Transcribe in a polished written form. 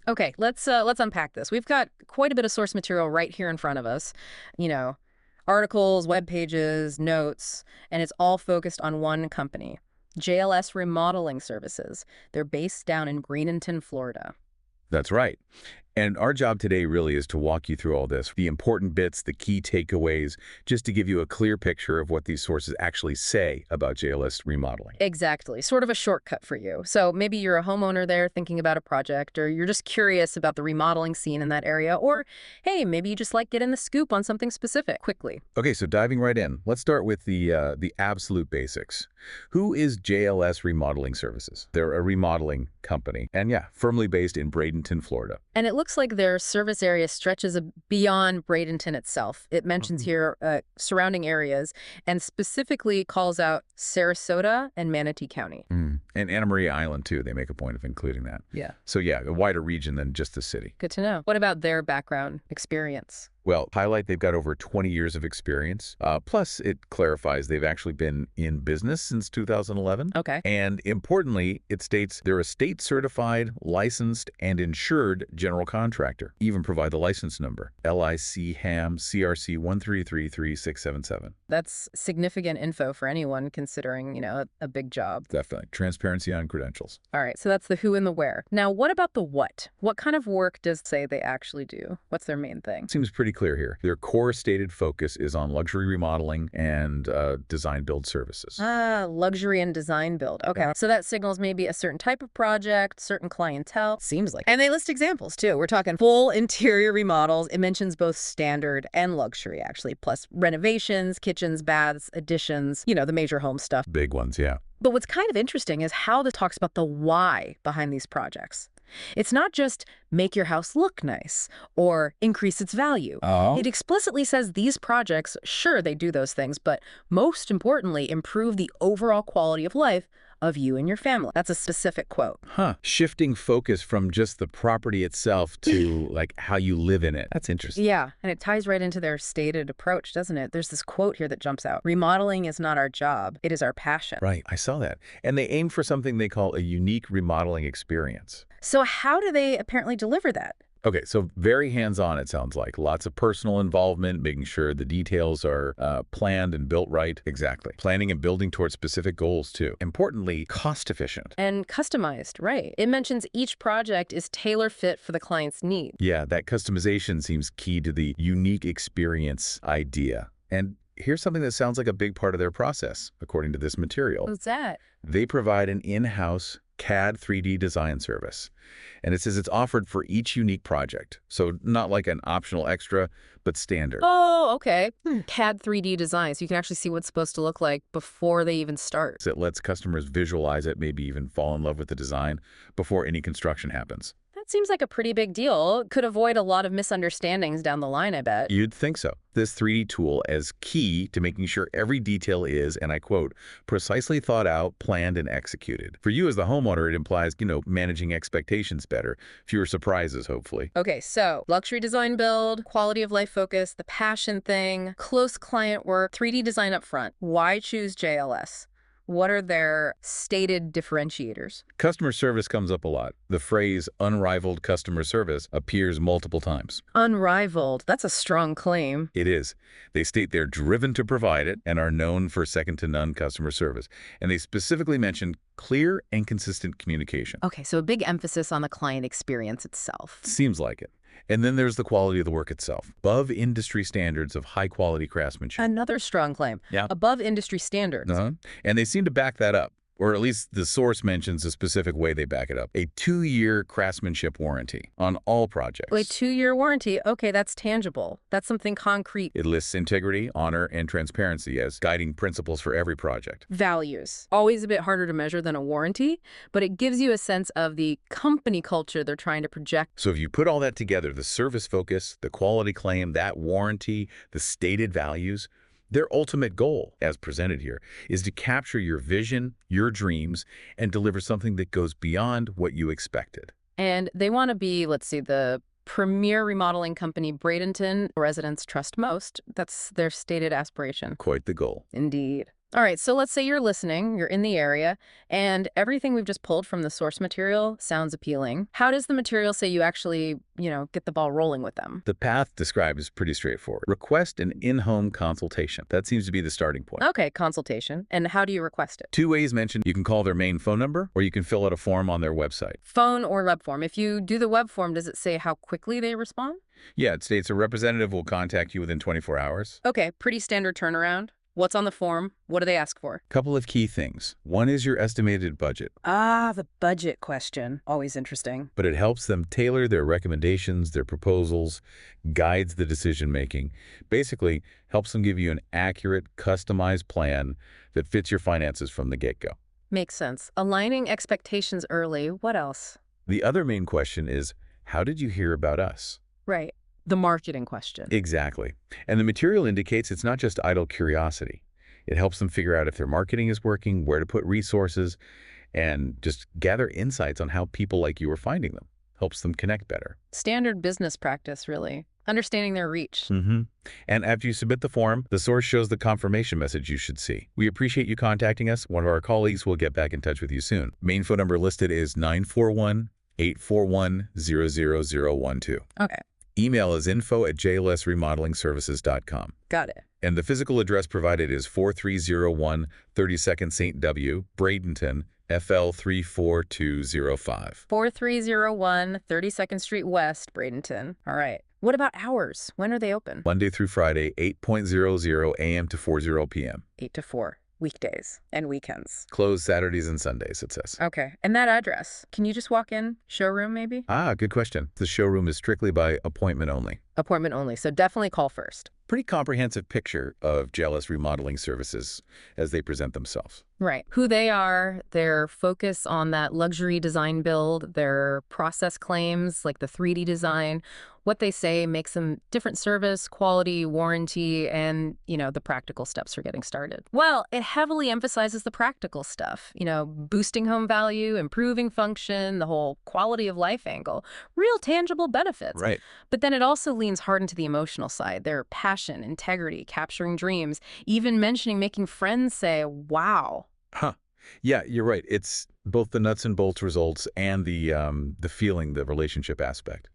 Okay, let's unpack this. We've got quite a bit of source material right here in front of us. You know, articles, web pages, notes, and it's all focused on one company, JLS Remodeling Services. They're based down in Bradenton, Florida. That's right. And our job today really is to walk you through all this, the important bits, the key takeaways, just to give you a clear picture of what these sources actually say about JLS remodeling. Exactly. Sort of a shortcut for you. So maybe you're a homeowner there thinking about a project, or you're just curious about the remodeling scene in that area, or hey, maybe you just like getting the scoop on something specific quickly. Okay, so diving right in, let's start with the absolute basics. Who is JLS Remodeling Services? They're a remodeling company, and yeah, firmly based in Bradenton, Florida. And it looks like their service area stretches beyond Bradenton itself. It mentions here surrounding areas and specifically calls out Sarasota and Manatee County. And Anna Maria Island, too. They make a point of including that. Yeah. So yeah, a wider region than just the city. Good to know. What about their background experience? Well, highlight they've got over 20 years of experience. Plus, it clarifies they've actually been in business since 2011. Okay. And importantly, it states they're a state-certified, licensed, and insured general contractor. Even provide the license number, LIC-HAM CRC 1333677. That's significant info for anyone considering, a big job. Definitely. Transparency on credentials. All right, so that's the who and the where. Now, what about the what? What kind of work does say they actually do? What's their main thing? Seems pretty clear here. Their core stated focus is on luxury remodeling and design build services. Ah, luxury and design build. Okay, so that signals maybe a certain type of project, certain clientele. Seems like. And they list examples too. We're talking full interior remodels. It mentions both standard and luxury actually, plus renovations, kitchens, baths, additions, the major home stuff. Big ones, yeah. But what's kind of interesting is how this talks about the why behind these projects. It's not just make your house look nice or increase its value. Oh. It explicitly says these projects, sure, they do those things, but most importantly, improve the overall quality of life of you and your family. That's a specific quote. Shifting focus from just the property itself to like how you live in it. That's interesting. Yeah, and it ties right into their stated approach, doesn't it? There's this quote here that jumps out. Remodeling is not our job, it is our passion. Right, I saw that. And they aim for something they call a unique remodeling experience. So how do they apparently deliver that? Okay, so very hands-on, it sounds like. Lots of personal involvement, making sure the details are planned and built right. Exactly. Planning and building towards specific goals, too. Importantly, cost-efficient. And customized, right. It mentions each project is tailor-fit for the client's needs. Yeah, that customization seems key to the unique experience idea. And here's something that sounds like a big part of their process, according to this material. What's that? They provide an in-house CAD 3D design service. And it says it's offered for each unique project. So not like an optional extra, but standard. Oh, okay. CAD 3D design, so you can actually see what it's supposed to look like before they even start. It lets customers visualize it, maybe even fall in love with the design before any construction happens. That seems like a pretty big deal. Could avoid a lot of misunderstandings down the line, I bet. You'd think so. This 3D tool is key to making sure every detail is, and I quote, precisely thought out, planned, and executed. For you as the homeowner, it implies, managing expectations better. Fewer surprises, hopefully. Okay, so luxury design build, quality of life focus, the passion thing, close client work, 3D design up front. Why choose JLS? What are their stated differentiators? Customer service comes up a lot. The phrase unrivaled customer service appears multiple times. Unrivaled. That's a strong claim. It is. They state they're driven to provide it and are known for second-to-none customer service. And they specifically mention clear and consistent communication. Okay, so a big emphasis on the client experience itself. Seems like it. And then there's the quality of the work itself. Above industry standards of high-quality craftsmanship. Another strong claim. Yeah. Above industry standards. And they seem to back that up. Or at least the source mentions a specific way they back it up. A 2-year craftsmanship warranty on all projects. Wait, 2-year warranty? Okay, that's tangible. That's something concrete. It lists integrity, honor, and transparency as guiding principles for every project. Values. Always a bit harder to measure than a warranty, but it gives you a sense of the company culture they're trying to project. So if you put all that together, the service focus, the quality claim, that warranty, the stated values, their ultimate goal, as presented here, is to capture your vision, your dreams, and deliver something that goes beyond what you expected. And they want to be, let's see, the premier remodeling company Bradenton residents trust most. That's their stated aspiration. Quite the goal. Indeed. All right, so let's say you're listening, you're in the area, and everything we've just pulled from the source material sounds appealing. How does the material say you actually, get the ball rolling with them? The path described is pretty straightforward. Request an in-home consultation. That seems to be the starting point. Okay, consultation. And how do you request it? Two ways mentioned. You can call their main phone number, or you can fill out a form on their website. Phone or web form. If you do the web form, does it say how quickly they respond? Yeah, it states a representative will contact you within 24 hours. Okay, pretty standard turnaround. What's on the form? What do they ask for? Couple of key things. One is your estimated budget, Ah, the budget question. Always interesting. but it helps them tailor their recommendations, their proposals, guides the decision-making. Basically, helps them give you an accurate, customized plan that fits your finances from the get-go. Makes sense. Aligning expectations early. What else? The other main question is, how did you hear about us? Right. The marketing question. Exactly. And the material indicates it's not just idle curiosity. It helps them figure out if their marketing is working, where to put resources, and just gather insights on how people like you are finding them. Helps them connect better. Standard business practice, really. Understanding their reach. Mm-hmm. And after you submit the form, the source shows the confirmation message you should see. We appreciate you contacting us. One of our colleagues will get back in touch with you soon. Main phone number listed is 941-841-00012. Okay. Email is info@jlsremodelingservices.com. Got it. And the physical address provided is 4301 32nd St. W, Bradenton, FL 34205. 4301 32nd Street West, Bradenton. All right. What about hours? When are they open? Monday through Friday, 8:00 a.m. to 4:00 p.m. 8 to 4. Weekdays and weekends. Closed Saturdays and Sundays, it says. Okay. And that address, can you just walk in? Showroom, maybe? Ah, good question. The showroom is strictly by appointment only. Appointment only. So definitely call first. Pretty comprehensive picture of JLS Remodeling Services as they present themselves. Right. Who they are, their focus on that luxury design build, their process claims like the 3D design, what they say makes them different service, quality, warranty, and, the practical steps for getting started. Well, it heavily emphasizes the practical stuff, boosting home value, improving function, the whole quality of life angle, real tangible benefits. Right. But then it also leans hard into the emotional side, their passion, integrity, capturing dreams, even mentioning making friends say, wow. Huh. Yeah, you're right. It's both the nuts and bolts results and the feeling, the relationship aspect.